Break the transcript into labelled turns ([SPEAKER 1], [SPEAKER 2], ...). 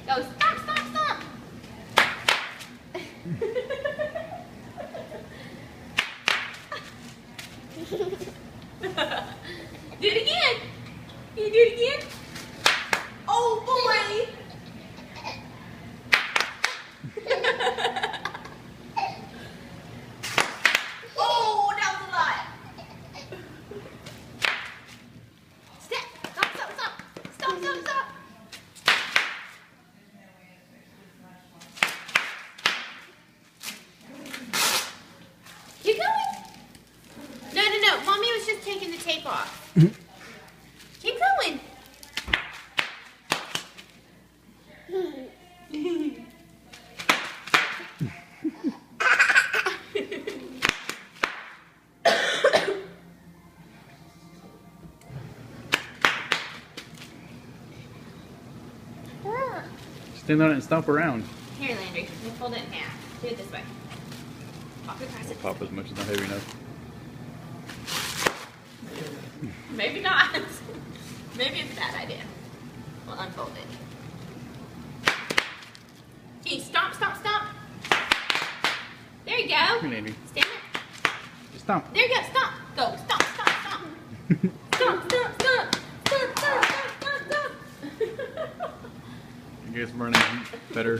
[SPEAKER 1] Go, stop, stop, stop. Do it again. Can you do it again? Oh boy. Oh, that was a lot. Step. Stop, stop, stop. Stop, stop, stop. Keep going. No, no, no. Mommy was just taking the tape off. Keep going.
[SPEAKER 2] Stand on it and stomp around.
[SPEAKER 1] Here, Landry. Let me fold it in half. Do it this way. Walk across it.
[SPEAKER 2] Pop as much as not heavy enough.
[SPEAKER 1] Maybe not. Maybe it's a bad idea. We'll unfold it. Okay, stop, stop, stop. There you go.
[SPEAKER 2] Here, Landry.
[SPEAKER 1] Stand it.
[SPEAKER 2] Just stomp.
[SPEAKER 1] There you go. Stop. Go. Stop, stop, stop. Stop, stop, stop. Stop, stop, stop, stop, stop.
[SPEAKER 2] I guess running better.